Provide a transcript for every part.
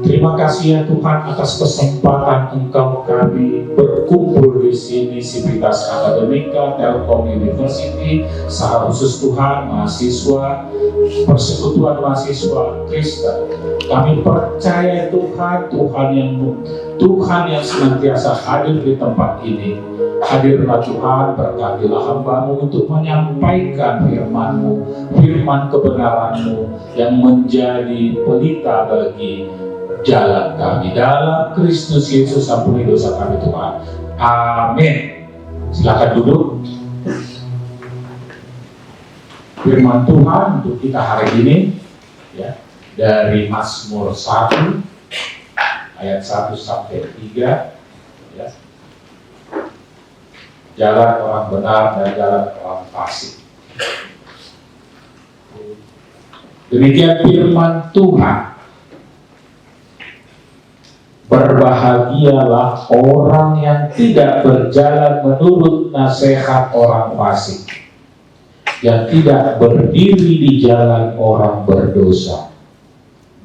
Terima kasih ya Tuhan atas kesempatan Engkau kami berkumpul di sini, Sivitas Akademika, Telkom University, secara khusus Tuhan, mahasiswa, persekutuan mahasiswa Kristen. Kami percaya Tuhan yang senantiasa hadir di tempat ini. Hadirlah Tuhan, berkatilah hamba-Mu untuk menyampaikan firman-Mu, firman kebenaran-Mu yang menjadi pelita bagi jalan kami. Dalam Kristus Yesus ampuni dosa kami Tuhan. Amin. Silakan duduk. Firman Tuhan untuk kita hari ini ya, dari Mazmur 1 ayat 1 sampai 3 ya. Jalan orang benar dan jalan orang fasik. Demikian firman Tuhan. Berbahagialah orang yang tidak berjalan menurut nasihat orang fasik, yang tidak berdiri di jalan orang berdosa,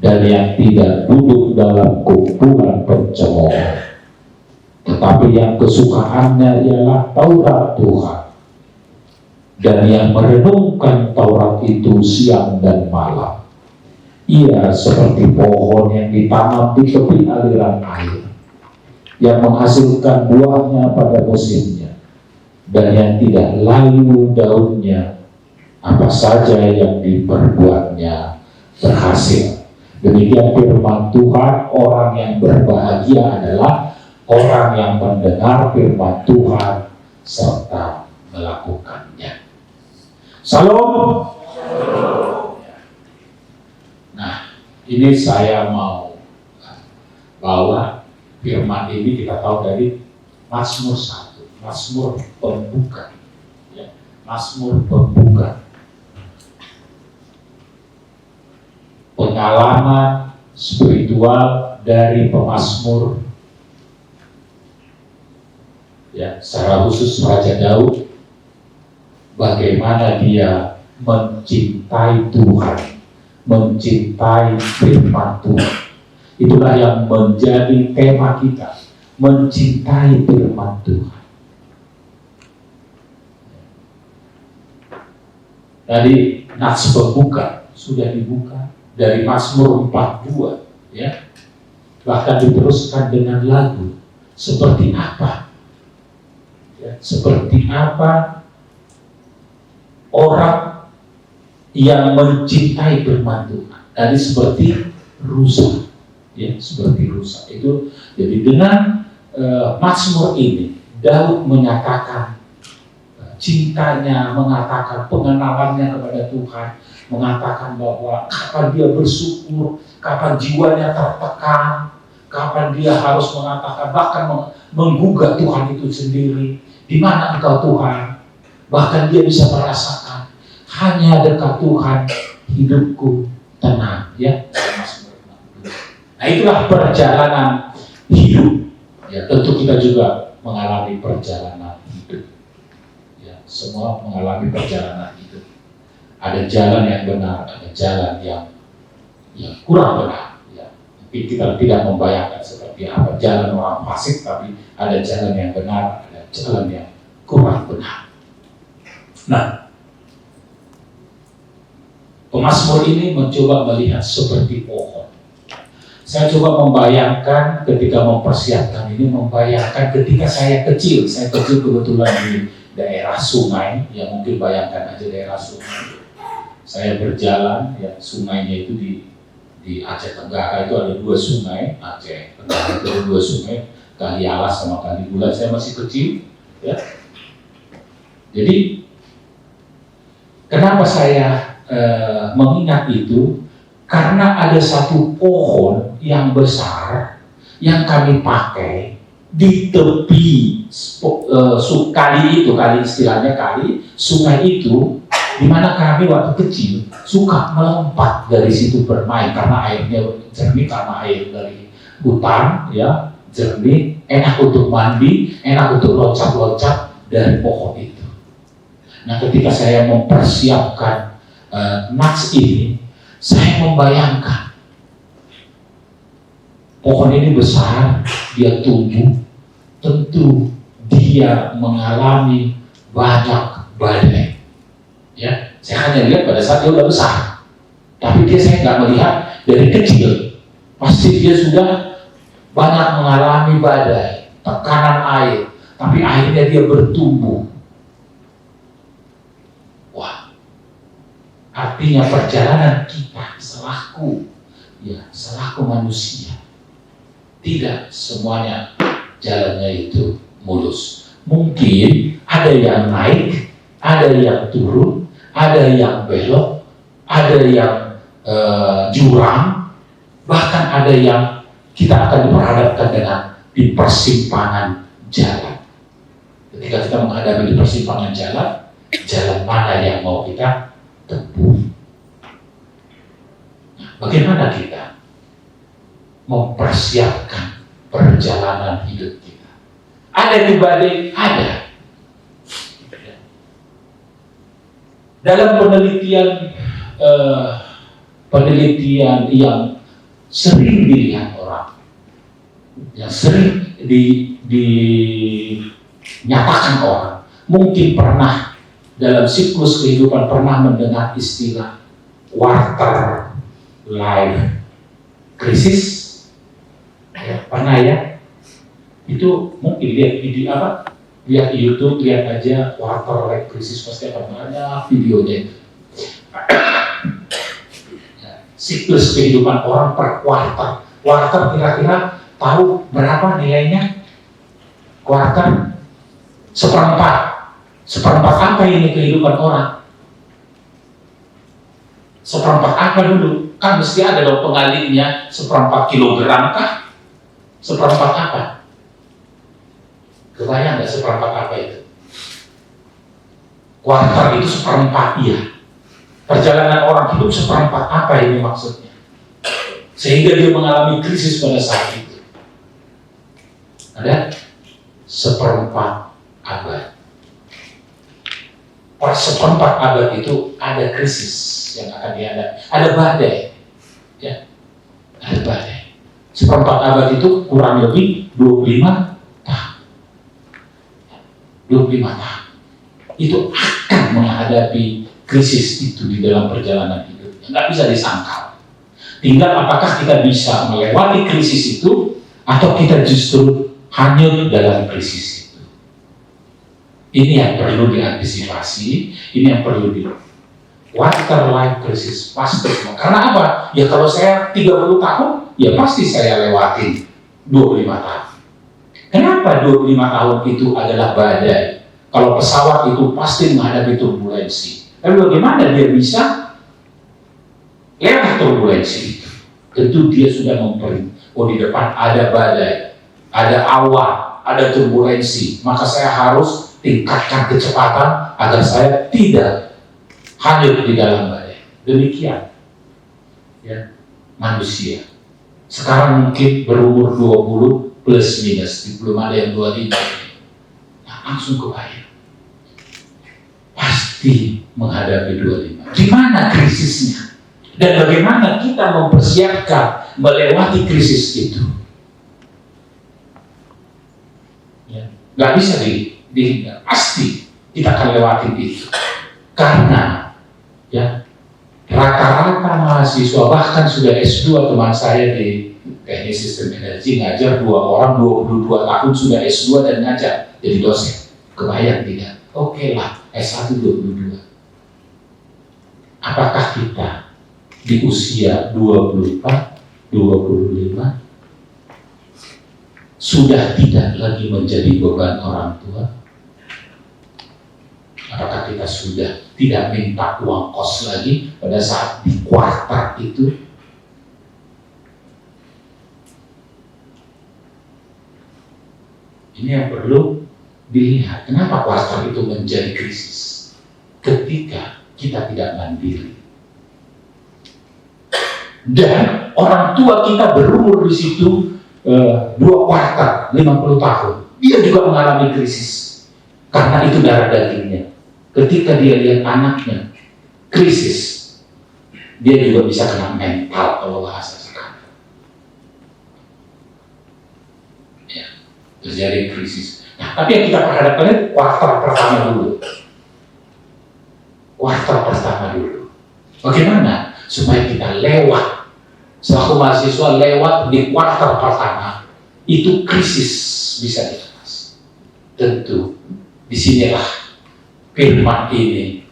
dan yang tidak duduk dalam kumpulan pencemooh. Tetapi yang kesukaannya ialah Taurat Tuhan, dan yang merenungkan Taurat itu siang dan malam. Ia seperti pohon yang ditanam di tepi aliran air, yang menghasilkan buahnya pada musimnya, dan yang tidak layu daunnya, apa saja yang diperbuatnya berhasil. Demikian firman Tuhan. Orang yang berbahagia adalah orang yang mendengar firman Tuhan serta melakukannya. Salam. Nah, ini saya mau bawa firman ini, kita tahu dari Mazmur 1, Mazmur pembuka, ya, Mazmur pembuka. Pengalaman spiritual dari pemazmur, ya, secara khusus Raja Daud, bagaimana dia mencintai Tuhan, mencintai firman Tuhan. Itulah yang menjadi tema kita, mencintai firman Tuhan. Tadi nats pembuka sudah dibuka dari Mazmur 42, ya. Bahkan diteruskan dengan lagu. Seperti apa? Ya, seperti apa orang yang mencintai firman Tuhan. Tadi seperti rusa, ya, seperti rusa. Itu jadi dengan Mazmur ini Daud menyatakan cintanya, mengatakan pengenalannya kepada Tuhan, mengatakan bahwa kapan dia bersyukur, kapan jiwanya tertekan, kapan dia harus mengatakan, bahkan menggugah Tuhan itu sendiri. Di mana Engkau Tuhan? Bahkan dia bisa merasakan hanya dekat Tuhan hidupku tenang, ya. Nah, itulah perjalanan hidup. Ya, tentu kita juga mengalami perjalanan hidup. Ya, semua mengalami perjalanan hidup. Ada jalan yang benar, ada jalan yang kurang benar. Ya, mungkin kita tidak membayangkan seperti apa jalan orang fasik, tapi ada jalan yang benar, ada jalan yang kurang benar. Nah, pemazmur ini mencoba melihat seperti pohon. Saya coba membayangkan ketika mempersiapkan ini, membayangkan ketika saya kecil kebetulan di daerah sungai, ya mungkin bayangkan aja daerah sungai. Saya berjalan, ya sungainya itu di Aceh Tenggara itu ada dua sungai, Aceh Tenggara itu ada dua sungai, Kali Alas sama Kali Bulan. Saya masih kecil, ya. Jadi kenapa saya mengingat itu? Karena ada satu pohon yang besar yang kami pakai di tepi kali istilahnya kali, sungai itu, di mana kami waktu kecil suka melompat dari situ bermain karena airnya jernih, karena air dari hutan ya jernih, enak untuk mandi, enak untuk loncat-loncat dari pohon itu. Nah, ketika saya mempersiapkan nats ini, saya membayangkan pohon ini besar, dia tumbuh, tentu dia mengalami banyak badai. Ya, saya hanya lihat pada saat dia udah besar, tapi saya nggak melihat dari kecil. Pasti dia sudah banyak mengalami badai, tekanan air, tapi akhirnya dia bertumbuh. Wah, artinya perjalanan kita selaku manusia, tidak semuanya jalannya itu mulus. Mungkin ada yang naik, ada yang turun, ada yang belok, ada yang jurang, bahkan ada yang kita akan diperhadapkan dengan di persimpangan jalan. Ketika kita menghadapi di persimpangan jalan mana yang mau kita tempuh? Nah, bagaimana kita mempersiapkan perjalanan hidup kita? Ada di badai, ada. Dalam penelitian yang sering dilihat orang, yang sering dinyatakan orang, mungkin pernah dalam siklus kehidupan pernah mendengar istilah quarter life crisis. Pernah ya? Itu mungkin lihat video lihat di YouTube, lihat aja quarter life crisis, pasti akan banyak videonya itu. Siklus kehidupan orang per kuartal. Kuartal kira-kira tahu berapa nilainya? Kuartal seperempat. Seperempat apa ini kehidupan orang? Seperempat apa dulu? Kan mesti ada dong pengalinya. Seperempat kilogram kah? Seperempat apa? Kebayang nggak seperempat apa itu? Kuartal itu seperempat, iya. Perjalanan orang hidup seperempat apa ini maksudnya? Sehingga dia mengalami krisis pada saat itu. Ada seperempat abad. Per seperempat abad itu ada krisis yang akan dihadapi. Ada badai. Ya, ada badai. Seperempat abad itu kurang lebih 25 tahun. 25 tahun. Itu akan menghadapi krisis itu di dalam perjalanan hidupnya. Nggak bisa disangkal. Tinggal apakah kita bisa melewati krisis itu atau kita justru hanyut dalam krisis itu. Ini yang perlu diantisipasi, ini yang perlu quarter life crisis pasti. Karena apa? Ya kalau saya 30 tahun, ya pasti saya lewatin 25 tahun. Kenapa 25 tahun itu adalah badai? Kalau pesawat itu pasti menghadapi turbulensi. Tapi bagaimana dia bisa lewat turbulensi itu? Tentu dia sudah di depan ada badai, ada awan, ada turbulensi. Maka saya harus tingkatkan kecepatan agar saya tidak hanyut di dalam badai. Demikian ya manusia. Sekarang mungkin berumur 20 plus minus, belum ada yang 25. Nah, langsung kebayang. Pasti menghadapi 25. Di mana krisisnya? Dan bagaimana kita mempersiapkan melewati krisis itu? Ya, nggak bisa dihindar. Pasti kita akan lewati itu. Karena ya rata-rata mahasiswa bahkan sudah S2, teman saya di teknik sistem energi ngajar 2 orang 22 tahun sudah S2 dan ngajar jadi dosen. Kebayang tidak? Oke lah, S1 22. Apakah kita di usia 24, 25 sudah tidak lagi menjadi beban orang tua? Apakah kita sudah tidak minta uang kos lagi pada saat di kuartal itu? Ini yang perlu dilihat. Kenapa kuartal itu menjadi krisis? Ketika kita tidak mandiri. Dan orang tua kita berumur di situ 2 kuartal, 50 tahun. Dia juga mengalami krisis. Karena itu darah dagingnya. Ketika dia lihat anaknya krisis, dia juga bisa kena mental kalau bahasa sekarang. Ya, terjadi krisis. Nah, tapi yang kita perhadapkan kuartal pertama dulu. Kuartal pertama dulu. Bagaimana supaya kita lewat, selaku mahasiswa lewat di kuartal pertama, itu krisis bisa diteras. Tentu disinilah firman ini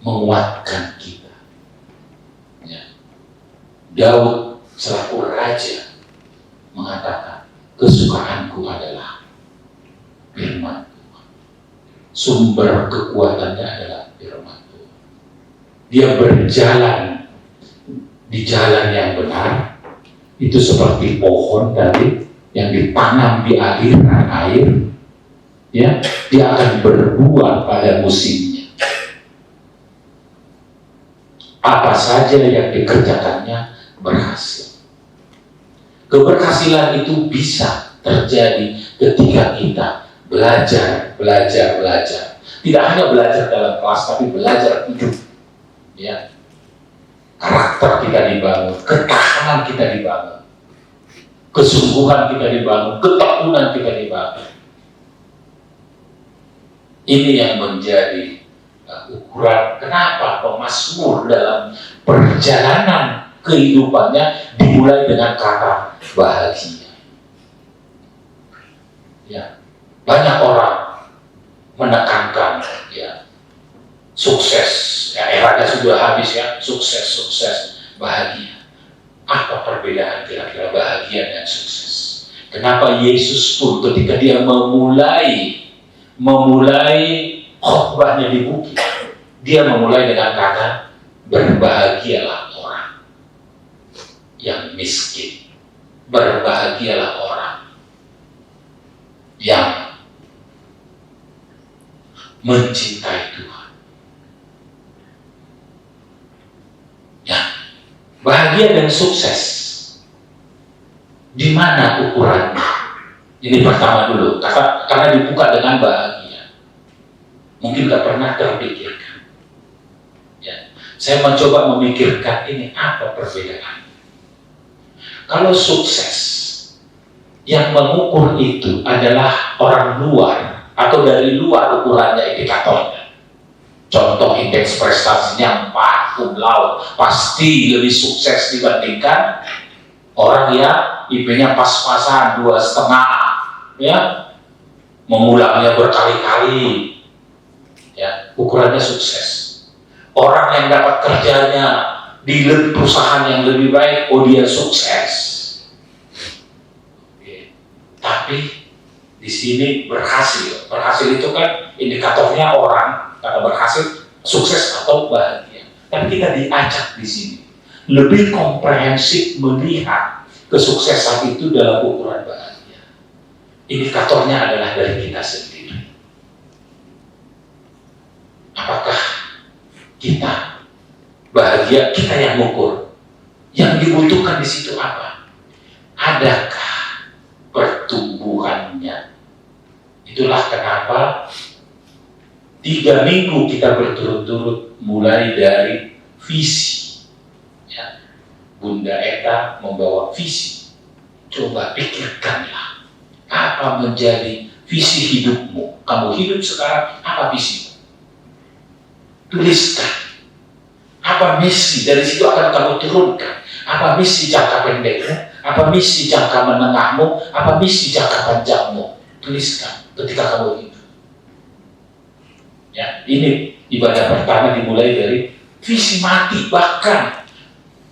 menguatkan kita. Ya. Daud selaku raja mengatakan, kesukaanku adalah firman Tuhan. Sumber kekuatannya adalah firman Tuhan. Dia berjalan di jalan yang benar, itu seperti pohon tadi yang ditanam di aliran air, ya, dia akan berbuah pada musimnya. Apa saja yang dikerjakannya berhasil. Keberhasilan itu bisa terjadi ketika kita belajar. Tidak hanya belajar dalam kelas, tapi belajar hidup. Ya. Karakter kita dibangun, ketahanan kita dibangun, kesungguhan kita dibangun, ketekunan kita dibangun. Ini yang menjadi ukuran kenapa pemazmur dalam perjalanan kehidupannya dimulai dengan kata bahagia. Ya, banyak orang menekankan ya sukses, ya eranya sudah habis ya, sukses, bahagia. Apa perbedaan kira-kira bahagia dan sukses? Kenapa Yesus pun ketika dia memulai khotbahnya di bukit, dia memulai dengan kata berbahagialah orang yang miskin, berbahagialah orang yang mencintai Tuhan. Ya, bahagia dan sukses di mana ukurannya? Ini pertama dulu, karena dibuka dengan bahagia. Mungkin gak pernah terpikirkan. Ya, saya mencoba memikirkan ini apa perbedaan. Kalau sukses yang mengukur itu adalah orang luar atau dari luar ukurannya indikatornya. Contoh indeks prestasinya 4 cum laude, pasti lebih sukses dibandingkan orang yang IP-nya pas-pasan 2,5, ya, mengulangnya berkali-kali, ya, ukurannya sukses. Orang yang dapat kerjanya di perusahaan yang lebih baik, oh dia sukses. Oke. Tapi di sini berhasil. Berhasil itu kan indikatornya orang, karena berhasil, sukses atau bahagia. Tapi kita diajak di sini lebih komprehensif melihat kesuksesan itu dalam ukuran bahagia. Indikatornya adalah dari kita sendiri. Apakah kita bahagia? Kita yang mengukur. Yang dibutuhkan di situ apa? Adakah pertumbuhannya? Itulah kenapa 3 minggu kita berturut-turut mulai dari visi. Ya. Bunda Eta membawa visi. Coba pikirkanlah, apa menjadi visi hidupmu? Kamu hidup sekarang, apa visi? Tuliskan. Apa misi? Dari situ akan kamu turunkan. Apa misi jangka pendekmu? Apa misi jangka menengahmu? Apa misi jangka panjangmu? Tuliskan ketika kamu hidup. Ya, ini ibadah pertama dimulai dari visi mati. Bahkan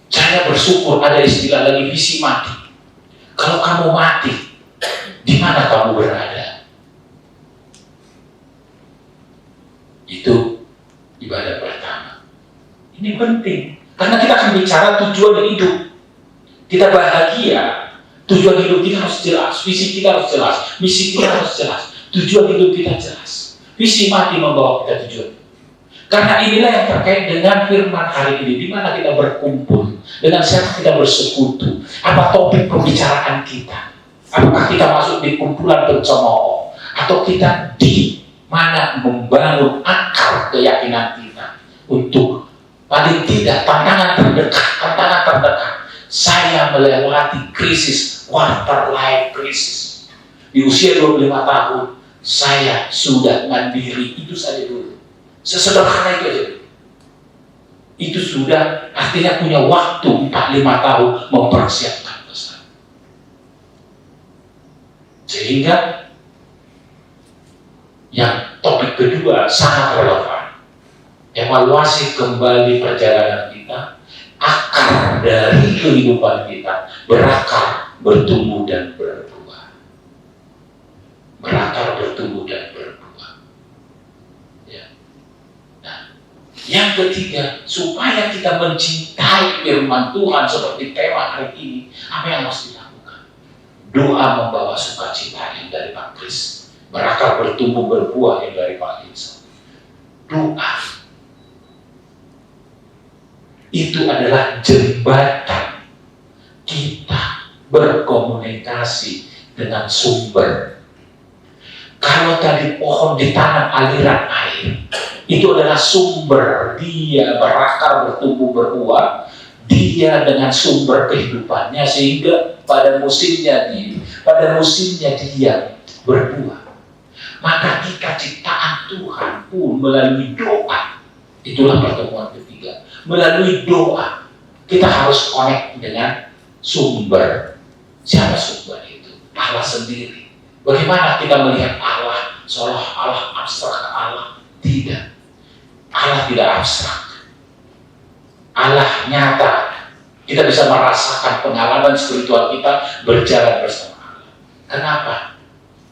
saya bersyukur ada istilah lagi visi mati. Kalau kamu mati, di mana kamu berada? Itu ibadah pertama. Ini penting karena kita akan bicara tujuan hidup. Kita bahagia Tujuan hidup kita harus jelas, visi kita harus jelas, misi kita harus jelas, tujuan hidup kita jelas. Visi mati membawa kita tujuan. Karena inilah yang terkait dengan firman hari ini, di mana kita berkumpul, dengan siapa kita bersekutu, apa topik pembicaraan kita, apakah kita masuk di kumpulan pencemooh, atau kita di mana membangun akar keyakinan kita untuk paling tidak tantangan terdekat, saya melewati krisis quarter life crisis. Di usia 25 tahun, saya sudah mandiri, itu saja dulu. Sesederhana itu aja. Itu sudah artinya punya waktu 4-5 tahun mempersiapkan besar. Sehingga yang topik kedua sangat relevan. Evaluasi kembali perjalanan kita, akar dari kehidupan kita berakar, bertumbuh dan berbuah. Berakar, bertumbuh dan berbuah. Ya. Nah, yang ketiga, supaya kita mencintai firman Tuhan seperti tema hari ini, apa yang harus dilakukan? Doa membawa sukacita yang dari Pak Kris, berakar, bertumbuh, berbuah yang dari Pak Insa. Doa itu adalah jembatan kita berkomunikasi dengan sumber. Kalau tadi pohon ditanam aliran air, itu adalah sumber, dia berakar, bertumbuh, berbuah, dia dengan sumber kehidupannya, sehingga pada musimnya dia berbuah. Maka jika ciptaan Tuhan pun melalui doa, itulah pertemuan ketiga, melalui doa kita harus connect dengan sumber. Siapa sumber itu? Allah sendiri. Bagaimana kita melihat Allah seolah Allah abstrak? Allah tidak. Allah tidak abstrak. Allah nyata. Kita bisa merasakan pengalaman spiritual kita berjalan bersama Allah. Kenapa?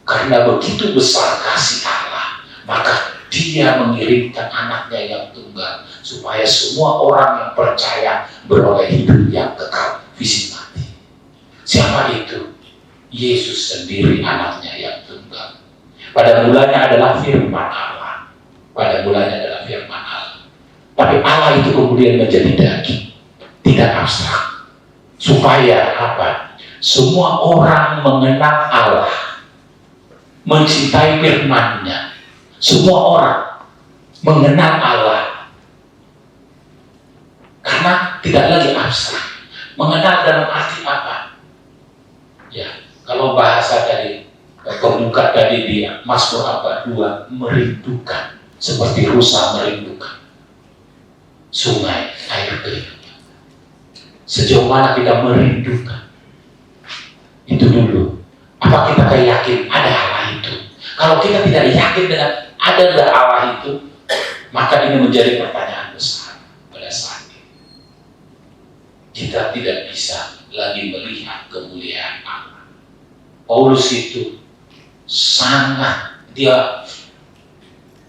Karena begitu besar kasih Allah, maka Dia mengirimkan anaknya yang tunggal supaya semua orang yang percaya beroleh hidup yang kekal, visi mati. Siapa itu? Yesus sendiri, anaknya yang tunggal. Pada mulanya adalah firman Allah. Tapi Allah itu kemudian menjadi daging, tidak abstrak. Supaya apa? Semua orang mengenal Allah, mencintai firman-Nya. Semua orang mengenal Allah karena tidak lagi abstrak. Mengenal dalam arti apa? Ya, kalau bahasa dari pembuka tadi di Mazmur 2, merindukan, seperti rusa merindukan sungai air kehidupan. Sejauh mana kita merindukan itu dulu. Apa kita yakin ada Allah itu? Kalau kita tidak yakin dengan ada Allah itu, maka ini menjadi pertanyaan besar pada saat ini. Kita tidak bisa lagi melihat kemuliaan Allah. Paulus itu sangat, dia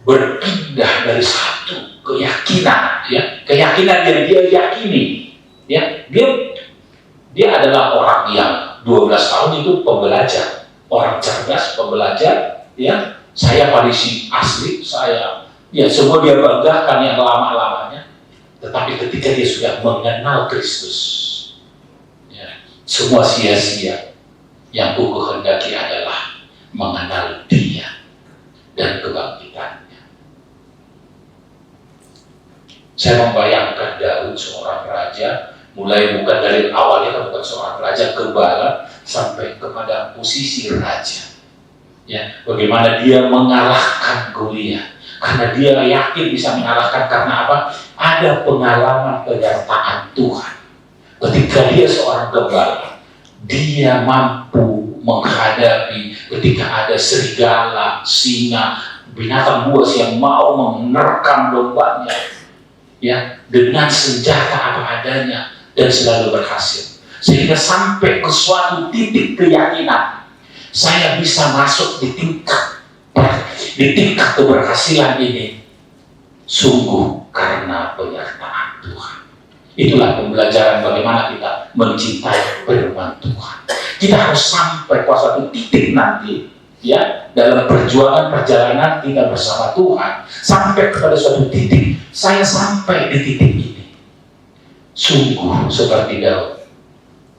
berpindah dari satu keyakinan, ya, keyakinan yang dia yakini, ya, dia adalah orang yang 12 tahun itu pembelajar, orang cerdas, pembelajar, ya. Saya Farisi asli, ya semua dia banggakan yang lama-lamanya. Tetapi ketika dia sudah mengenal Kristus, ya, semua sia-sia. Yang ku kehendaki adalah mengenal Dia dan kebangkitannya. Saya membayangkan Daud, seorang raja, mulai bukan dari awalnya kan bukan seorang raja gembala sampai kepada posisi raja. Ya, bagaimana dia mengalahkan Goliat, karena dia yakin bisa mengalahkan karena apa? Ada pengalaman penyertaan Tuhan. Ketika dia seorang gembala, dia mampu menghadapi ketika ada serigala, singa, binatang buas yang mau menerkam dombanya, ya, dengan senjata apa adanya, dan selalu berhasil. Sehingga sampai ke suatu titik keyakinan, saya bisa masuk di tingkat keberhasilan ini sungguh karena penyertaan Tuhan. Itulah pembelajaran bagaimana kita mencintai firman Tuhan. Kita harus sampai pada suatu titik nanti, ya, dalam perjalanan kita bersama Tuhan, sampai kepada suatu titik. Saya sampai di titik ini. Sungguh seperti Daud,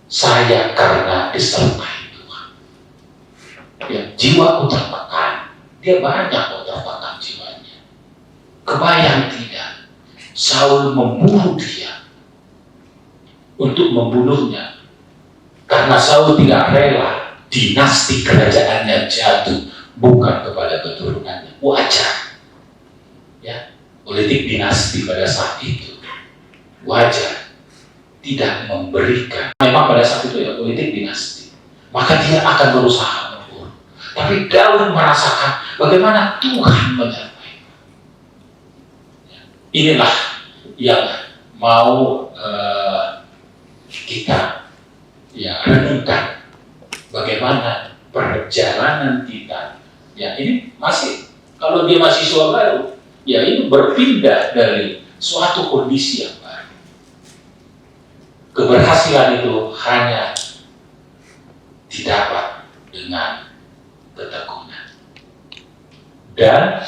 saya karena disertai Tuhan. Ya, jiwaku tertekan. Dia banyak tertekan jiwanya. Kebayang tidak, Saul membunuh dia untuk membunuhnya. Karena Saul tidak rela dinasti kerajaannya jatuh bukan kepada keturunannya. Wajar, ya, politik dinasti pada saat itu wajar tidak memberikan. Memang pada saat itu ya politik dinasti, maka dia akan berusaha membunuh. Tapi Daud merasakan bagaimana Tuhan menyertai. Inilah yang mau kita ya renungkan, bagaimana perjalanan kita. Ya ini masih, kalau dia mahasiswa baru, ya ini berpindah dari suatu kondisi yang baru. Keberhasilan itu hanya didapat dengan ketekunan dan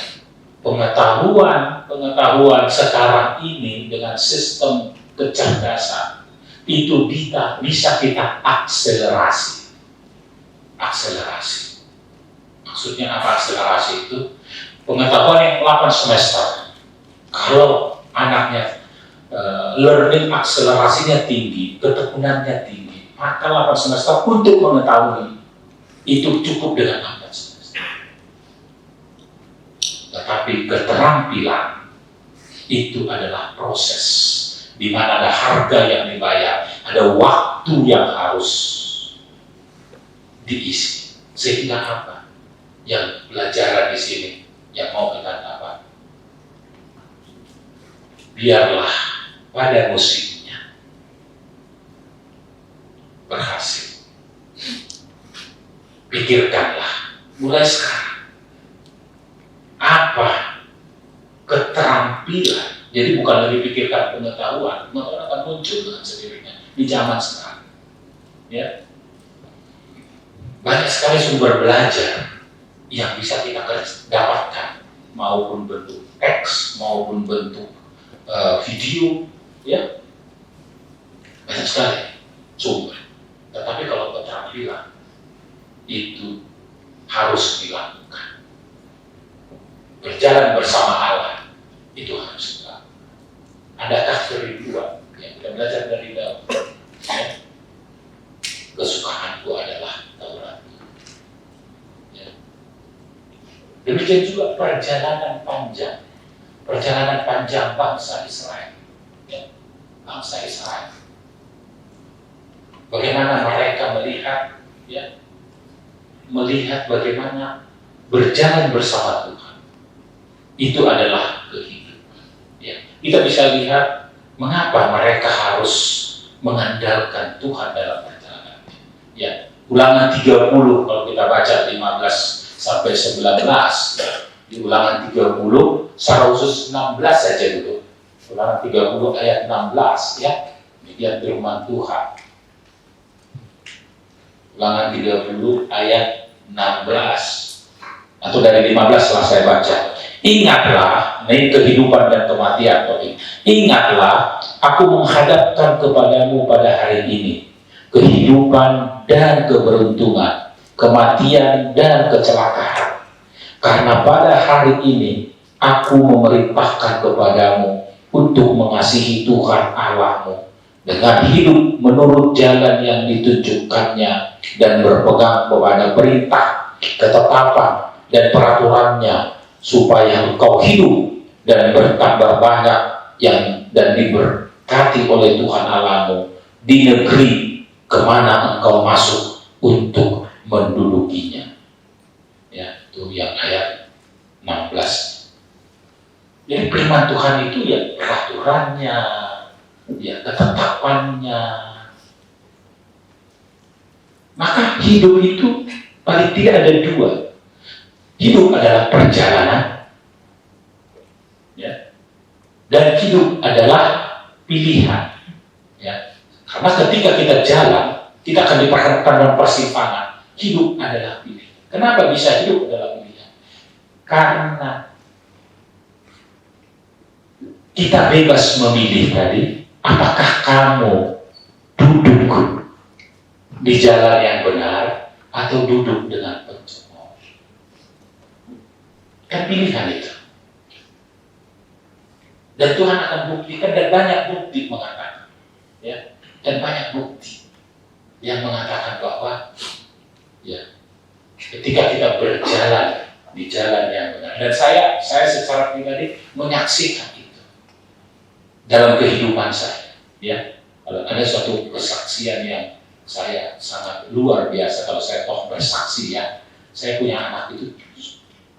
pengetahuan sekarang ini dengan sistem kecerdasan itu bisa kita akselerasi. Maksudnya apa akselerasi itu? Pengetahuan yang 8 semester. Kalau anaknya learning akselerasinya tinggi, ketekunannya tinggi, maka 8 semester untuk mengetahui itu cukup dengan 8 semester. Tetapi keterampilan itu adalah proses, di mana ada harga yang dibayar, ada waktu yang harus diisi. Sehingga apa? Yang pelajaran di sini yang mau kita dapat, biarlah pada musimnya berhasil. Pikirkanlah mulai sekarang apa keterampilan. Jadi bukan lagi pikirkan pengetahuan akan muncul dengan sendirinya di zaman sekarang. Ya, banyak sekali sumber belajar yang bisa kita dapatkan, maupun bentuk teks maupun bentuk video, ya banyak sekali sumber. Tetapi kalau keterampilan itu harus dilakukan. Berjalan bersama Allah itu harus dilakukan. Adakah kerinduan yang kita belajar dari Daud? Ya. Kesukaanku adalah Taurat. Ya. Demikian juga perjalanan panjang bangsa Israel. Ya. Bangsa Israel. Bagaimana mereka melihat bagaimana berjalan bersama Tuhan. Itu adalah kehidupan. Ya, kita bisa lihat mengapa mereka harus mengandalkan Tuhan dalam perjalanan. Ya, Ulangan 30 kalau kita baca 15 sampai 19, ya, di Ulangan 30 secara khusus 16 saja dulu. Ulangan 30 ayat 16, ya. Demikian firman Tuhan. Ulangan 30 ayat 16 atau dari 15 setelah saya baca. Ingatlah, ini kehidupan dan kematian. Ingatlah, aku menghadapkan kepadamu pada hari ini kehidupan dan keberuntungan, kematian dan kecelakaan. Karena pada hari ini aku memerintahkan kepadamu untuk mengasihi Tuhan Allahmu dengan hidup menurut jalan yang ditunjukkannya dan berpegang kepada perintah, ketetapan dan peraturannya, supaya engkau hidup dan bertambah banyak dan diberkati oleh Tuhan Allahmu di negeri kemana engkau masuk untuk mendudukinya. Ya, itu yang ayat 16. Jadi firman Tuhan itu ya peraturannya, ya ketetapannya. Maka hidup itu paling tidak ada dua. Hidup adalah perjalanan, ya, dan hidup adalah pilihan, ya. Karena ketika kita jalan, Kita akan diperhadapkan dalam persimpangan. Hidup adalah pilihan. Kenapa bisa hidup adalah pilihan? Karena kita bebas memilih tadi, apakah kamu duduk di jalan yang benar atau duduk dengan pencemooh. Kan pilihan itu. Dan Tuhan akan buktikan, dan banyak bukti mengatakan, ya, dan banyak bukti yang mengatakan bahwa, ya, ketika kita berjalan di jalan yang benar, dan saya secara pribadi menyaksikan itu dalam kehidupan saya, ya. Ada suatu kesaksian yang saya sangat luar biasa kalau saya bersaksi, ya. Saya punya anak itu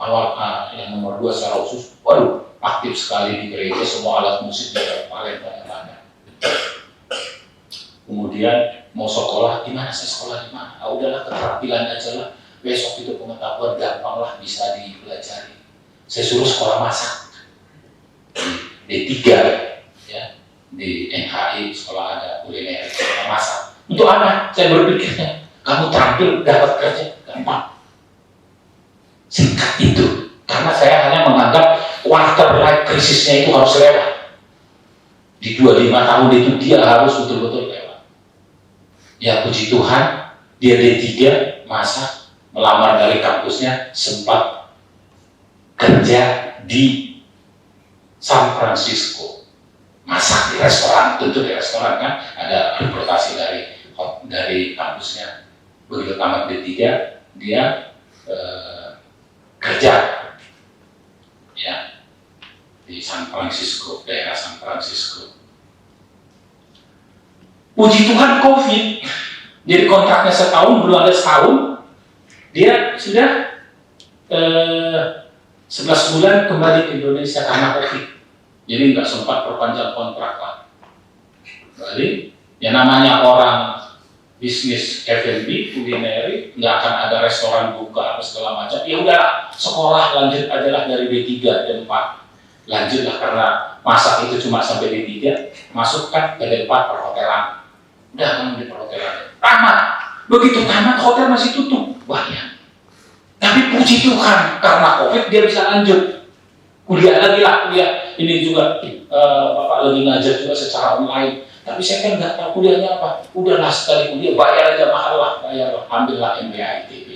awal yang nomor 2 secara khusus, waduh, aktif sekali di gereja, semua alat musik dia paling banyak. Kemudian mau sekolah, gimana saya sekolah di mana? Ah, udahlah, keterampilan aja lah. Besok itu pengetahuan gampang lah, bisa dipelajari. Saya suruh sekolah masak di D3, ya, di NHI, sekolah ada kuliner, sekolah masak. Untuk apa? Saya berpikirnya, kamu terampil dapat kerja, gampang. Singkat itu, karena saya hanya menganggap quarter life krisisnya itu harus lewat. Di 25 tahun itu dia harus betul-betul lewat. Ya puji Tuhan, dia D3, masak, melamar dari kampusnya, sempat kerja di San Francisco. Masak di restoran, tentu di restoran kan, ada rekrutasi dari kampusnya. Begitu tamat D3, dia kerja, ya, di San Francisco, daerah San Francisco. Puji Tuhan COVID, jadi kontraknya setahun, belum ada setahun, dia sudah 11 bulan kembali ke Indonesia karena COVID. Jadi nggak sempat perpanjang kontrak lah. Jadi, ya namanya orang bisnis F&B, kulineri, nggak akan ada restoran buka apa segala macam. Ya udahlah, sekolah lanjut aja lah dari D3 dan D4. Lanjutlah karena masak itu cuma sampai D3, masukkan ke D4 perhotelan. Udah kamu di perhotelan. Tamat. Begitu tamat, hotel masih tutup. Banyak. Tapi puji Tuhan, karena COVID dia bisa lanjut. Kuliah lagi lah, kuliah. Ini juga Bapak lagi ngajar juga secara online. Tapi saya kan nggak tahu kuliahnya apa. Udahlah sekali kuliah, bayar aja mahal lah, ambillah MBA ITB.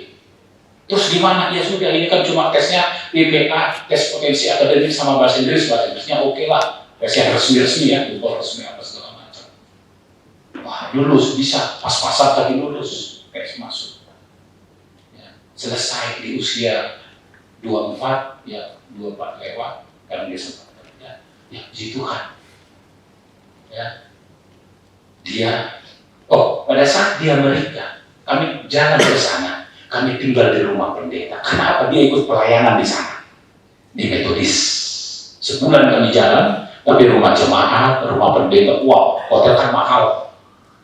Terus gimana? Ya sudah, ini kan cuma tesnya PPA, tes potensi akademik sama bahasa Inggrisnya oke lah. Tes yang resmi ya, bukan resmi apa segala macam. Wah, lulus bisa, pas-pasan tadi lulus, tes masuk. Ya, selesai di usia 24, ya 24 lewat, karena dia sempat kerja. Ya, puji Tuhan. Ya. Dia, pada saat dia menikah, kami jalan ke sana, kami tinggal di rumah pendeta. Kenapa? Dia ikut pelayanan di sana, di Metodis. Sebulan kami jalan, tapi rumah jemaat, rumah pendeta, wow, hotel kan mahal.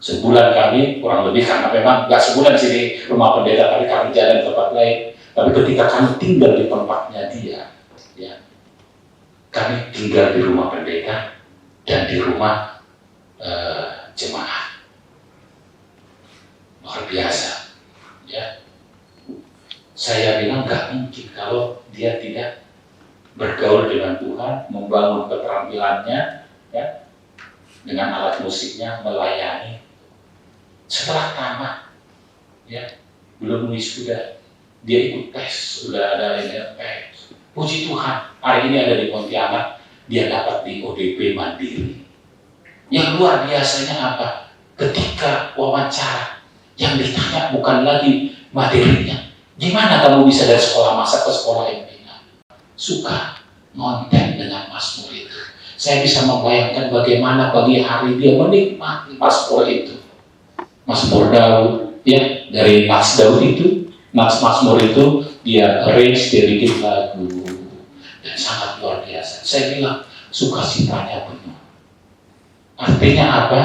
Sebulan kami kurang lebih, karena memang gak sebulan sih di rumah pendeta, tapi kami jalan ke tempat lain. Tapi ketika kami tinggal di tempatnya dia, ya, kami tinggal di rumah pendeta dan di rumah jemaah. Luar biasa, ya. Saya bilang gak mungkin kalau dia tidak bergaul dengan Tuhan, membangun keterampilannya, ya, dengan alat musiknya, melayani. Setelah tamat, ya, belum wisuda, dia ikut tes, sudah ada tes. Puji Tuhan, hari ini ada di Pontianak, dia dapat di ODP Mandiri. Yang luar biasanya apa? Ketika wawancara, yang ditanya bukan lagi materinya. Gimana kamu bisa dari sekolah masak ke sekolah MBA? Suka ngonten dengan Mazmur itu. Saya bisa membayangkan bagaimana pagi hari dia menikmati Mazmur itu. Mazmur Daud, ya, dari Nats Daud itu, Nats Mazmur itu, dia arrange, dia bikin lagu. Dan sangat luar biasa. Saya bilang, sukacitanya penuh. Artinya apa?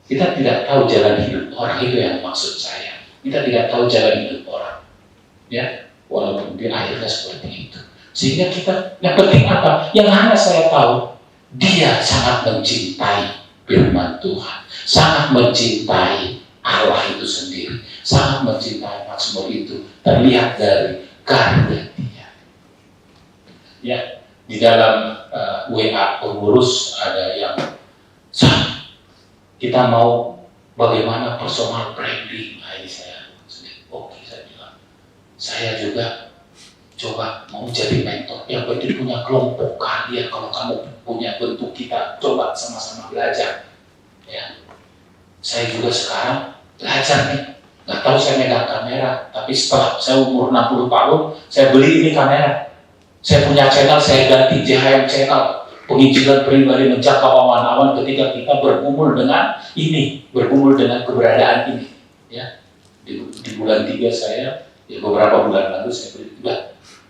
Kita tidak tahu jalan hidup orang, itu yang maksud saya. Kita tidak tahu jalan hidup orang, ya, walaupun dia akhirnya seperti itu. Sehingga kita, yang penting apa? Yang hanya saya tahu, dia sangat mencintai firman Tuhan, sangat mencintai Allah itu sendiri, sangat mencintai Mazmur itu, terlihat dari karya dia. Ya, di dalam WA pengurus ada yang, kita mau bagaimana personal branding. Nah, ini saya sendiri, oke, saya bilang, saya juga coba mau jadi mentor. Yang penting punya kelompok kalian. Kalau kamu punya bentuk, kita coba sama-sama belajar. Ya, saya juga sekarang belajar nih. Nggak tahu saya megang kamera, tapi setelah saya umur 60 tahun, saya beli ini kamera. Saya punya channel, saya ganti JHM channel. Penginjilan pribadi menjangkau awan-awan ketika kita bergumul dengan ini, bergumul dengan keberadaan ini. Ya, di bulan 3 saya, ya beberapa bulan lalu saya beli,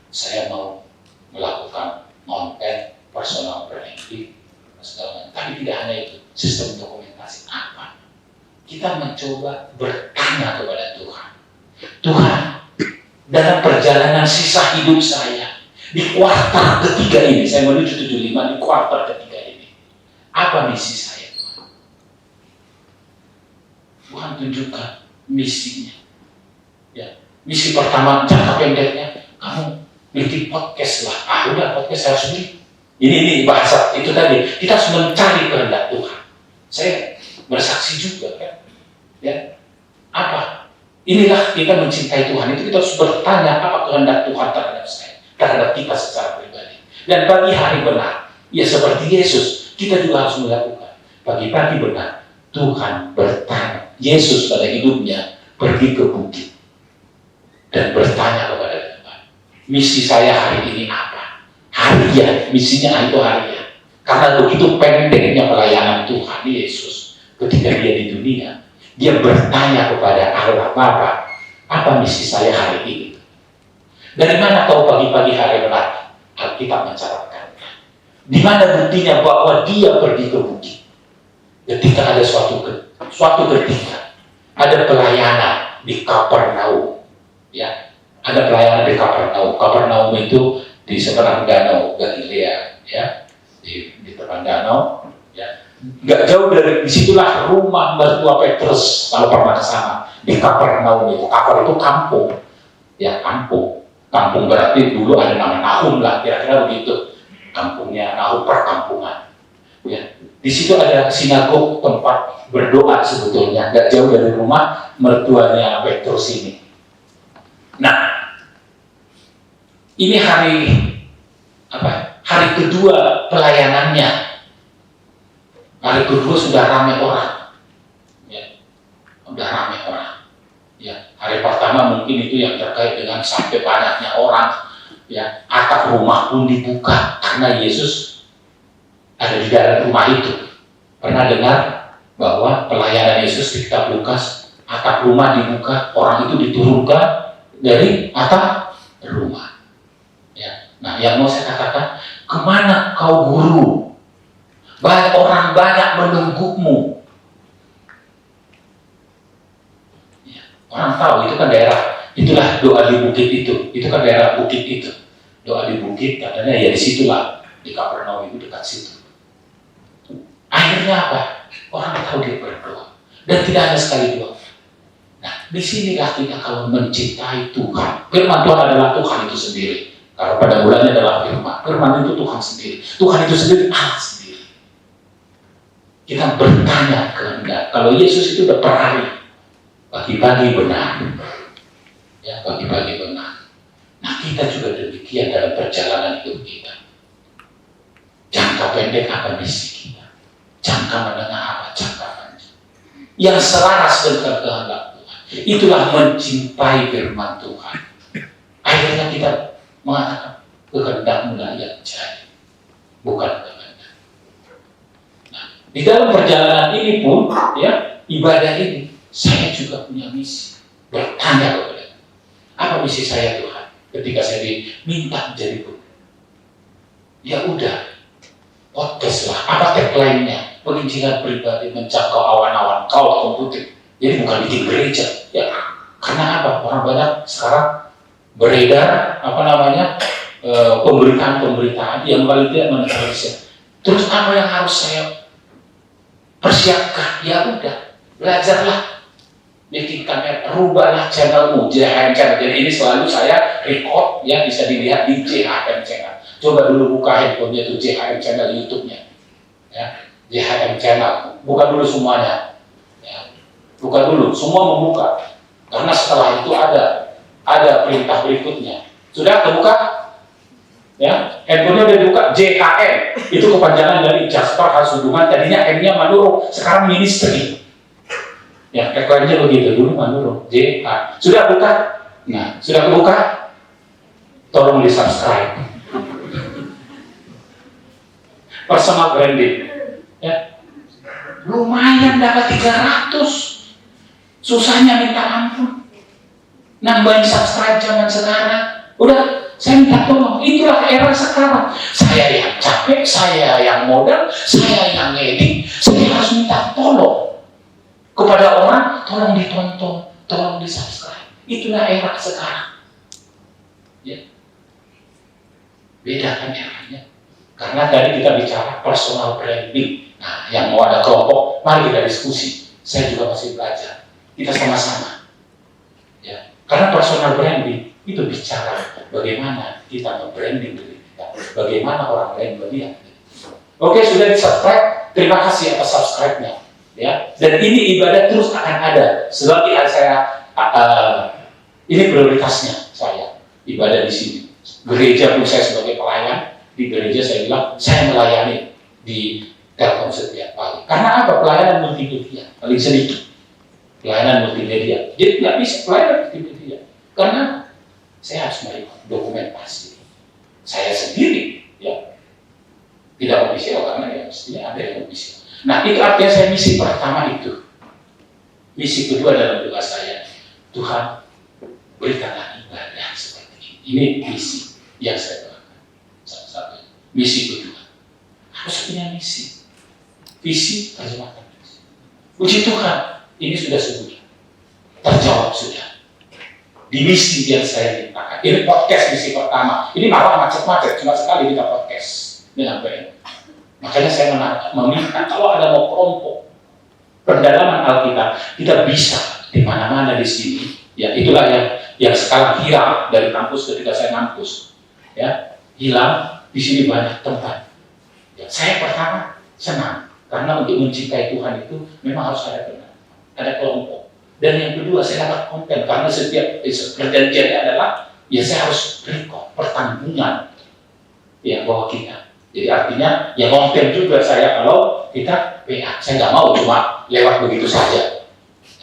saya mau melakukan konten personal branding, tapi tidak hanya itu, sistem dokumentasi apa? Kita mencoba bertanya kepada Tuhan. Tuhan, dalam perjalanan sisa hidup saya, di kuartal ketiga ini, saya menuju 75, di kuartal ketiga ini, apa misi saya, Tuhan? Tuhan tunjukkan misinya. Ya, misi pertama jangka pendeknya, kamu bikin podcast lah. Udah, podcast harus beli. Ini bahasa itu tadi. Kita harus mencari kehendak Tuhan. Saya bersaksi juga kan. Ya, apa? Inilah kita mencintai Tuhan. Itu kita harus bertanya apa kehendak Tuhan terhadap saya, terhadap kita secara pribadi. Dan pagi hari benar, ya seperti Yesus, kita juga harus melakukan. Pagi-pagi benar, Tuhan bertanya. Yesus pada hidupnya pergi ke bukit dan bertanya kepada Tuhan, misi saya hari ini apa? Harian, misinya itu harian. Karena begitu pendeknya pelayanan Tuhan Yesus ketika dia di dunia, dia bertanya kepada Allah Bapa, apa misi saya hari ini? Dari mana tahu pagi-pagi hari benar? Alkitab mencatatkan. Di mana buktinya bahwa dia pergi ke bukit? Ketika ada suatu ketika ada pelayanan di Kapernaum. Ya, ada pelayanan di Kapernaum. Kapernaum itu di seberang danau Galilea, ya, di depan danau, ya. Gak jauh dari disitulah rumah mertua Petrus. Kalau pernah ke sana di Kapernaum itu, Kaper itu kampung, ya kampung. Kampung berarti dulu ada nama Nahum lah, kira-kira begitu. Kampungnya Nahum, perkampungan. Ya, di situ ada sinagog, tempat berdoa sebetulnya. Gak jauh dari rumah mertuanya Petrus ini. Nah, ini hari kedua pelayanannya. Hari kedua sudah ramai orang, ya, sudah ramai orang. Ya, hari pertama mungkin itu yang terkait dengan sampai banyaknya orang. Ya, atap rumah pun dibuka karena Yesus ada di dalam rumah itu. Pernah dengar bahwa pelayanan Yesus di kitab Lukas, atap rumah dibuka, orang itu diturunkan dari atap rumah. Ya. Nah, yang mau saya katakan, kemana kau guru? Banyak orang banyak menunggumu. Ya. Orang tahu itu kan daerah, itulah doa di bukit itu kan daerah bukit itu. Doa di bukit katanya ya disitulah, di Kapernaum itu dekat situ. Akhirnya apa? Orang tahu dia berdoa dan tidak hanya sekali doa. Nah, disinilah kita kalau mencintai Tuhan. Firman Tuhan adalah Tuhan itu sendiri. Kalau pada bulannya adalah firman. Firman itu Tuhan sendiri. Tuhan itu sendiri Allah sendiri. Kita bertanya kehendak. Kalau Yesus itu udah per hari, pagi-pagi benar. Ya, pagi-pagi benar. Nah, kita juga demikian dalam perjalanan hidup kita. Jangka pendek apa misi kita? Jangka menengah apa? Jangka panjang. Yang selaras dengan kehendak Tuhan. Itulah mencintai firman Tuhan. Akhirnya kita mengatakan kehendakmu lah yang jadi, bukan kehendak. Nah, di dalam perjalanan ini pun, ya, ibadah ini, saya juga punya misi. Bertanya kepada Tuhan, apa misi saya Tuhan? Ketika saya diminta menjadi guru, ya udah, podcast lah. Apa tagline-nya? Penginjilan pribadi menjangkau awan-awan, cloud computing. Jadi bukan bikin gereja, ya. Karena apa? Orang banyak sekarang beredar pemberitaan yang paling tidak menetralisir. Terus apa yang harus saya persiapkan? Ya udah, belajarlah. bikin kamera, rubahlah channelmu, JHM channel. Jadi ini selalu saya record, ya bisa dilihat di JHM channel. Coba dulu buka handphonenya itu JHM channel YouTube-nya, ya JHM channel. Buka dulu semuanya, ya. Buka dulu, semua membuka. Karena setelah itu ada perintah berikutnya. Sudah kebuka? Ya, handphonenya udah dibuka. JHM itu kepanjangan dari Jasper Hasudungan. Tadinya M-nya Manurung, sekarang ministry. Ya, rekomennya begitu dulu Manurung. JH. Sudah buka? Nah, sudah kebuka? Tolong di subscribe. Personal branding. Ya, lumayan dapat 300. Susahnya minta ampun. Nambahin subscribe zaman sekarang. Udah, saya minta tolong. Itulah era sekarang. Saya yang capek, saya yang modal, saya yang ngedit. Saya harus minta tolong kepada orang, tolong ditonton, tolong di subscribe. Itulah era sekarang. Ya. Beda kan eranya. Karena tadi kita bicara personal branding. Nah, yang mau ada kelompok, mari kita diskusi. Saya juga masih belajar. Kita sama-sama. Ya. Karena personal branding itu bicara bagaimana kita nge-branding diri kita, bagaimana orang lain melihat. Oke, sudah di subscribe. Terima kasih atas subscribe-nya. Ya, dan ini ibadah terus akan ada. Selagi saya ini prioritasnya saya ibadah di sini. Gereja pun saya sebagai pelayan di gereja, saya bilang saya melayani di Telkom setiap pagi. Karena apa? Pelayanan multimedia paling sedikit. Pelayanan multimedia. Jadi nggak bisa pelayanan multimedia karena saya harus melihat dokumentasi. Saya sendiri, ya, tidak official karena ya mestinya ada yang official. Nah, itu artinya saya misi pertama itu. Misi kedua dalam doa saya, Tuhan berikanlah ibadah seperti ini. Ini misi yang saya doakan. Satu-satunya. Misi kedua. Harus punya misi. Visi, terjemahkan misi. Puji Tuhan, ini sudah sebulan. Terjawab sudah. Di misi yang saya mintakan. Ini podcast misi pertama. Ini malah macet-macet, cuma sekali kita podcast dengan BN. Makanya saya meminta kalau ada mau kelompok pendalaman Alkitab, kita bisa di mana-mana di sini. Ya, itulah yang sekarang hilang dari kampus ketika saya ngampus. Ya, hilang di sini banyak tempat. Ya, saya pertama senang karena untuk mencintai Tuhan itu memang harus ada kelompok. Dan yang kedua saya dapat konten karena setiap perjanjiannya adalah ya saya harus record pertanggungan ya bahwa kita. Jadi artinya ya konten juga saya kalau kita PA. Saya nggak mau cuma lewat begitu saja.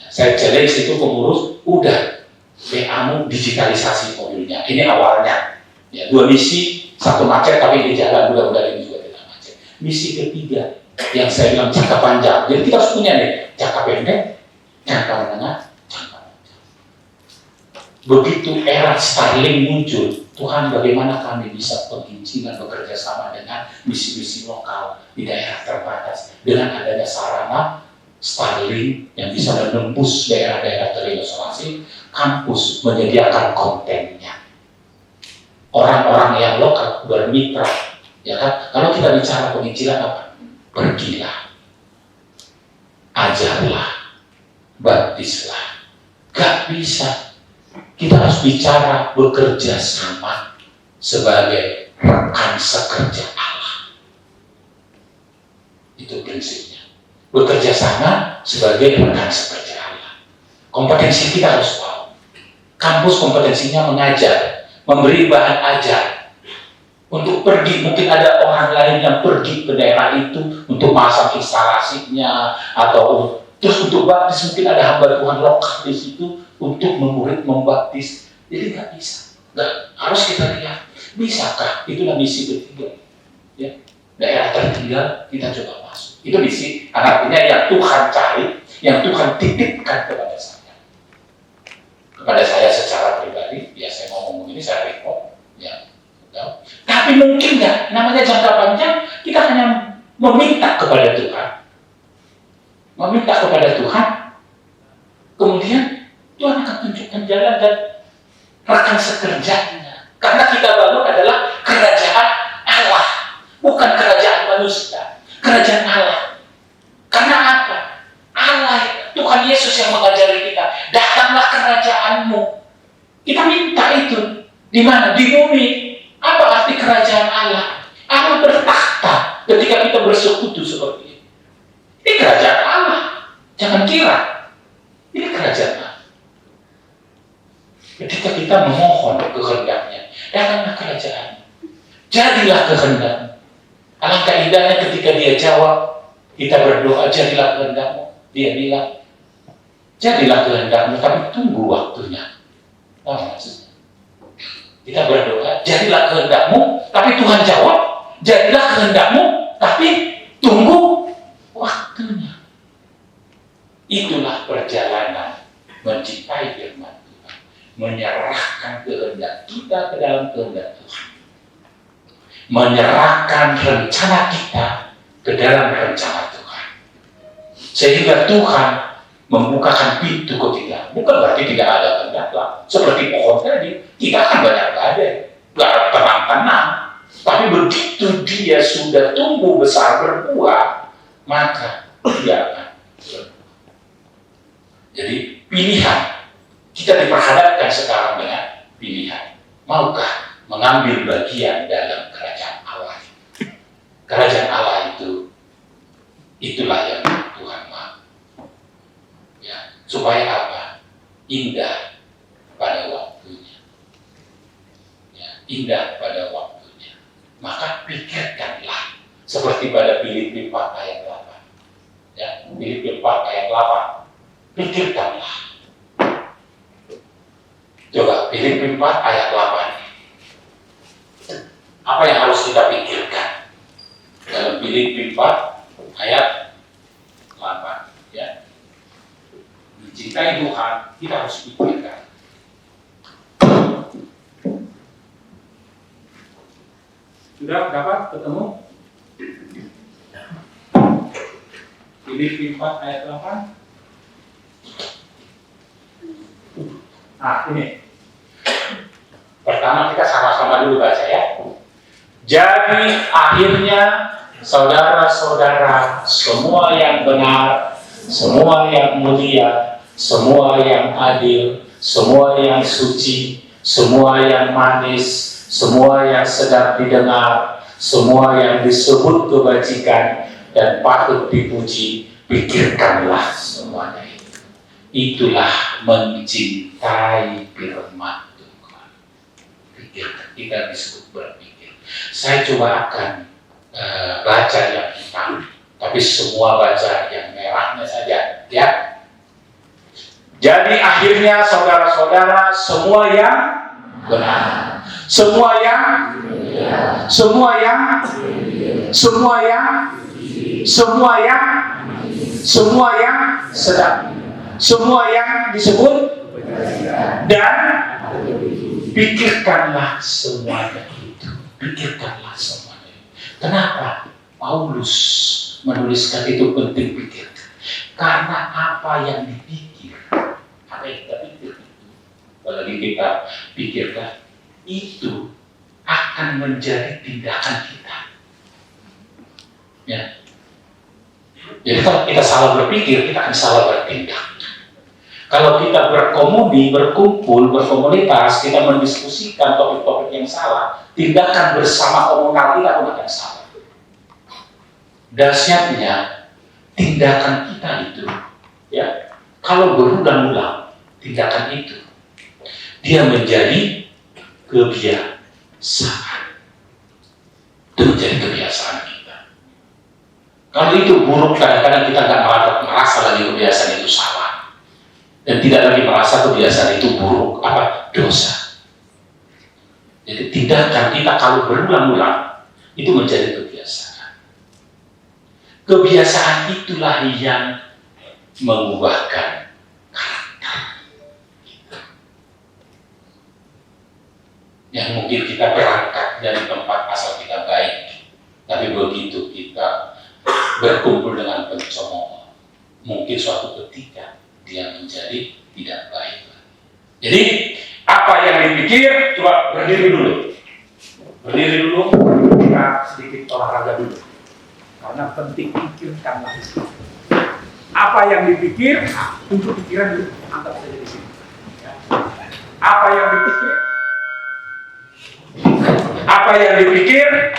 Saya challenge itu pengurus, udah PA-mu digitalisasi mobilnya. Ini awalnya. Ya, 2 misi, 1 macet tapi di jalan mudah-mudahan ini juga tidak macet. Misi ketiga yang saya bilang jangka panjang. Jadi kita harus punya nih jangka pendek, jangka menengah, jangka panjang. Begitu era Starlink muncul, Tuhan bagaimana kami bisa penginjilan bekerja sama dengan misi-misi lokal di daerah terbatas dengan adanya sarana Starlink yang bisa menembus daerah-daerah terisolasi, kampus menyediakan kontennya. Orang-orang yang lokal bermitra, ya kan? Kalau kita bicara penginjilan apa? Pergilah, ajarlah, baptislah. Gak bisa. Kita harus bicara bekerja sama sebagai rekan sekerja Allah. Itu prinsipnya. Bekerja sama sebagai rekan sekerja Allah. Kompetensi kita harus tahu. Kampus kompetensinya mengajar, memberi bahan ajar. Untuk pergi, mungkin ada orang lain yang pergi ke daerah itu untuk masang instalasinya atau terus untuk baptis mungkin ada hamba Tuhan lokal di situ untuk memurid membaptis. Jadi nggak bisa, nggak harus kita lihat bisakah. Itulah misi ketiga. Ya, daerah tertinggal kita coba masuk. Itu misi, artinya yang Tuhan cari, yang Tuhan titipkan kepada saya. Kepada saya secara pribadi, ya saya mau ngomong ini saya repot, ya. Tapi mungkin nggak, namanya jangka panjang, kita hanya meminta kepada Tuhan. Meminta kepada Tuhan, kemudian Tuhan akan tunjukkan jalan dan rekan sekerjanya. Karena kita bangun adalah kerajaan Allah, bukan kerajaan manusia, kerajaan Allah. Karena apa? Allah, Tuhan Yesus yang mengajari kita, Di mana? Di bumi. Apa arti kerajaan Allah? Allah bertakhta ketika kita bersekutu seperti ini. Ini kerajaan Allah. Jangan kira. Ini kerajaan Allah. Ketika kita memohon kehendaknya, datanglah kerajaan. Jadilah kehendak. Alangkah indahnya ketika dia jawab, kita berdoa, jadilah kehendakmu. Dia bilang, jadilah kehendakmu, tapi tunggu waktunya. Apa maksudnya? Kita berdoa, jadilah kehendakmu, tapi Tuhan jawab, jadilah kehendakmu, tapi tunggu waktunya. Itulah perjalanan mencintai firman Tuhan, menyerahkan kehendak kita ke dalam kehendak Tuhan, menyerahkan rencana kita ke dalam rencana Tuhan, sehingga Tuhan membukakan pintu ke kita. Bukan berarti tidak ada kehendak lah. Seperti pohon tadi, kita kan banyak badai, gak ada tenang-tenang. Tapi begitu dia sudah tumbuh besar berbuah, maka dia akan. Jadi pilihan, kita diperhadapkan sekarang dengan pilihan. Maukah mengambil bagian dalam kerajaan Allah? Kerajaan Allah itulah yang Tuhan mau. Ya, supaya apa? Indah pada waktunya. Ya, indah pada waktunya. Maka pikirkanlah seperti pada Filipi 4 ayat 8. Ya, Filipi 4 ayat 8. Pikirkanlah. Coba Filipi 4 ayat 8. Apa yang harus kita pikirkan? Dalam Filipi 4 ayat 8, ya. Mencintai Tuhan, kita harus pikirkan. Sudah dapat ketemu? Filipi 4 ayat 8. Nah, ini. Pertama kita sama-sama dulu baca ya. Jadi akhirnya saudara-saudara, semua yang benar, semua yang mulia, semua yang adil, semua yang suci, semua yang manis, semua yang sedap didengar, semua yang disebut kebajikan dan patut dipuji, pikirkanlah semuanya itu. Itulah mencintai firman Tuhan. Pikirkan, kita disebut berpikir. Saya coba akan baca yang hitam, tapi semua baca yang merahnya saja, ya. Jadi akhirnya saudara-saudara, semua yang benar, semua yang sedap, semua yang disebut, dan pikirkanlah semuanya itu. Pikirkanlah semuanya. Kenapa Paulus menuliskan itu penting pikirkan? Karena apa yang dipikir, apa yang kita pikir, apalagi kita pikirkan, itu akan menjadi tindakan kita. Ya. Jadi kalau kita salah berpikir, kita akan salah bertindak. Kalau kita berkomuni, berkumpul, berkomunitas, kita mendiskusikan topik-topik yang salah, tindakan bersama komunal kita pun akan salah. Dahsyatnya, tindakan kita itu, ya, kalau berulang-ulang tindakan itu, dia menjadi kebiasaan. Itu menjadi kebiasaan kita. Kalau itu buruk, kadang-kadang kita nggak merasa lagi kebiasaan itu salah. Dan tidak lagi merasa kebiasaan itu buruk, dosa. Jadi tindakan kita kalau berulang-ulang itu menjadi kebiasaan. Kebiasaan itulah yang mengubahkan karakter. Yang mungkin kita berangkat dari tempat asal kita baik, tapi begitu kita berkumpul dengan pencemooh, mungkin suatu ketika dia menjadi tidak baik. Jadi apa yang dipikir, coba berdiri dulu. Berdiri dulu, kita sedikit olahraga dulu. Karena penting, pikirkanlah itu. Apa yang dipikir, untuk pikiran dulu, anggap saja di sini. Ya. Apa yang dipikir, Apa yang dipikir,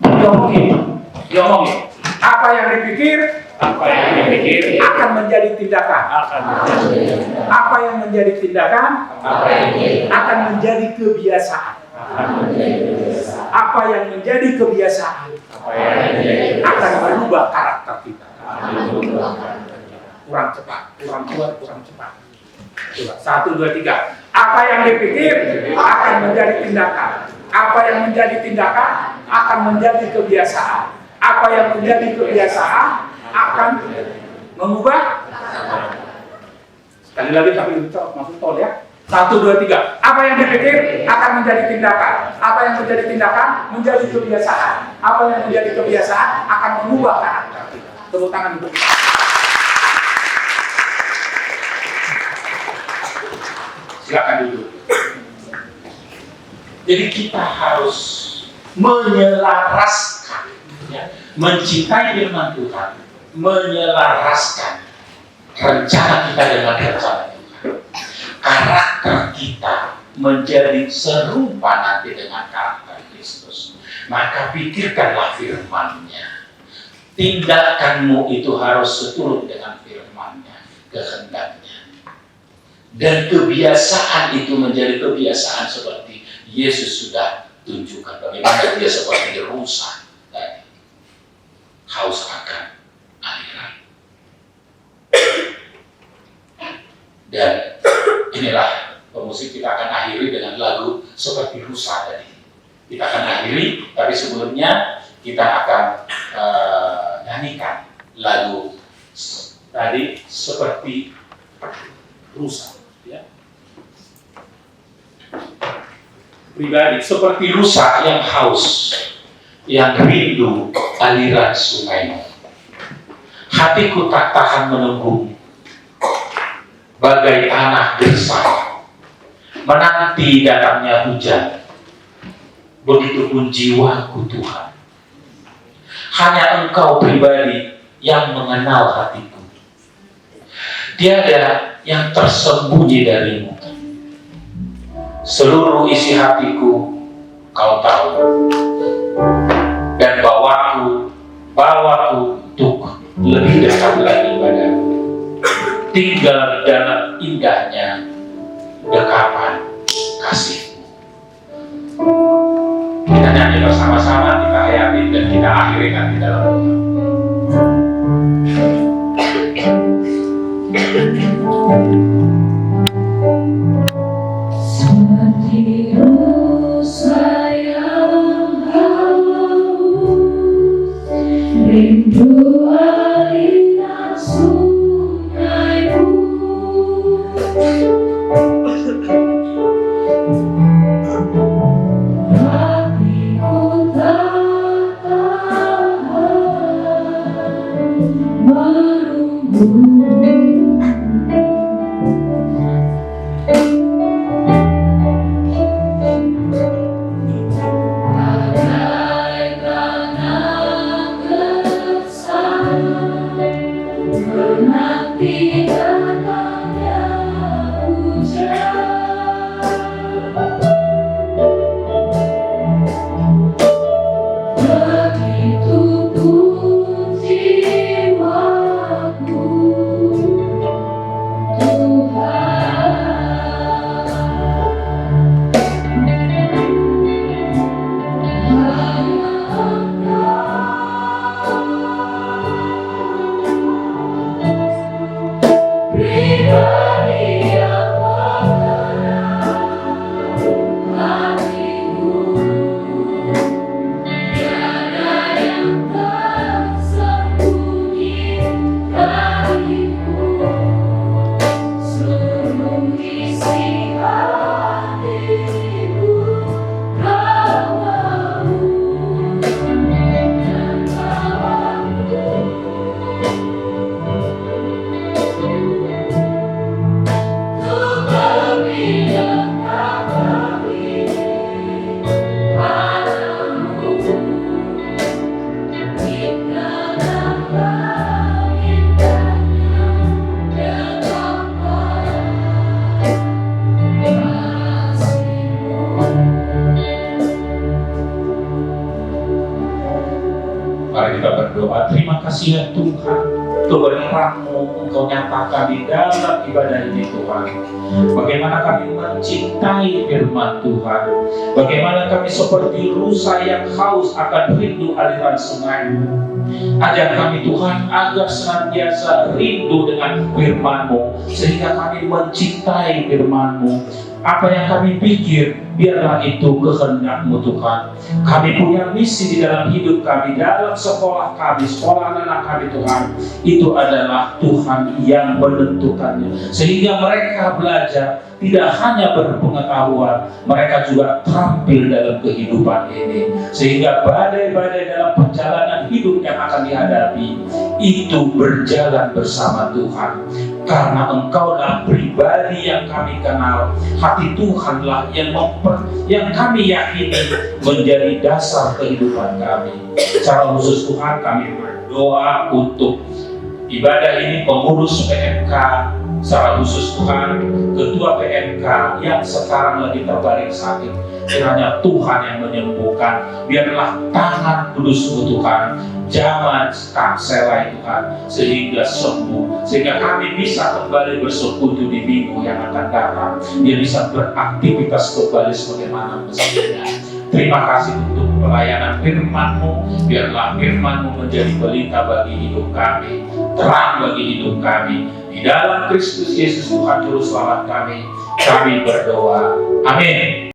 diomongin. Apa yang dipikir akan menjadi tindakan. Apa yang menjadi tindakan akan menjadi kebiasaan. Apa yang menjadi kebiasaan akan merubah karakter kita. Kurang cepat, kurang kuat, kurang cepat. 1, 2, 3. Apa yang dipikir akan menjadi tindakan. Apa yang menjadi tindakan akan menjadi kebiasaan. Apa yang menjadi kebiasaan akan mengubah. Sekali lagi tapi lebih cepat, masuk tol ya. 1, 2, 3. Apa yang dipikir akan menjadi tindakan. Apa yang menjadi tindakan menjadi kebiasaan. Apa yang menjadi kebiasaan akan mengubah karakter kita. Tepuk tangan untuk kita. Silakan duduk. Jadi kita harus menyelaraskan, ya, mencintai firman Tuhan, menyelaraskan rencana kita dengan rencana Tuhan. Karakter kita menjadi serupa nanti dengan karakter Kristus. Maka pikirkanlah firman-Nya. Tindakanmu itu harus seturut dengan firman-Nya, kehendaknya. Dan kebiasaan itu menjadi kebiasaan seperti Yesus sudah tunjukkan bagaimana dia seperti rusa tadi, haus akan aliran. Dan inilah pemusik kita akan akhiri dengan lagu seperti rusa tadi. Kita akan akhiri, tapi sebelumnya kita akan nyanyikan lagu tadi seperti rusa. Ya. Pribadi seperti rusa yang haus, yang rindu aliran sungai. Hatiku tak tahan menunggu, bagai tanah gersang, menanti datangnya hujan. Begitupun jiwaku Tuhan, hanya Engkau pribadi yang mengenal hatiku. Tiada yang tersembunyi darimu. Seluruh isi hatiku Kau tahu, dan bawaku untuk lebih dekat lagi padamu. Tinggal dalam indahnya dekapan kasih-Mu. Kita nyanyi bersama-sama, kita hayati dan kita akhiri nanti dalam doa. Seperti rusa yang haus, rindu aliran sungai-Mu. Hatiku tak tahan menunggu, Mari kita berdoa. Terima kasih ya Tuhan, kebenaran-Mu Engkau nyatakan di dalam ibadah ini Tuhan. Bagaimana kami mencintai firman Tuhan, bagaimana kami seperti rusa yang haus akan rindu aliran sungai-Mu. Ajar kami Tuhan agar senantiasa rindu dengan firman-Mu, sehingga kami mencintai firman-Mu. Apa yang kami pikir, biarlah itu kehendak-Mu Tuhan. Kami punya misi di dalam hidup kami, dalam sekolah kami, sekolah anak kami Tuhan. Itu adalah Tuhan yang menentukannya. Sehingga mereka belajar tidak hanya berpengetahuan, mereka juga terampil dalam kehidupan ini. Sehingga badai-badai dalam perjalanan hidup yang akan dihadapi, itu berjalan bersama Tuhan. Karena Engkaulah pribadi yang kami kenal, hati Tuhanlah yang kami yakini menjadi dasar kehidupan kami. Secara khusus Tuhan, kami berdoa untuk ibadah ini, pengurus PMK, secara khusus Tuhan, ketua PMK yang sekarang lagi terbaring sakit. Kiranya Tuhan yang menyembuhkan, biarlah tangan kudus-Mu Tuhan jamah selai Tuhan, sehingga sembuh, sehingga kami bisa kembali bersekutu di minggu yang akan datang. Dia bisa beraktivitas kembali sebagaimana mestinya. Terima kasih untuk pelayanan firman-Mu. Biarlah firman-Mu menjadi pelita bagi hidup kami, terang bagi hidup kami. Di dalam Kristus Yesus Tuhan Juru Selamat kami berdoa. Amin.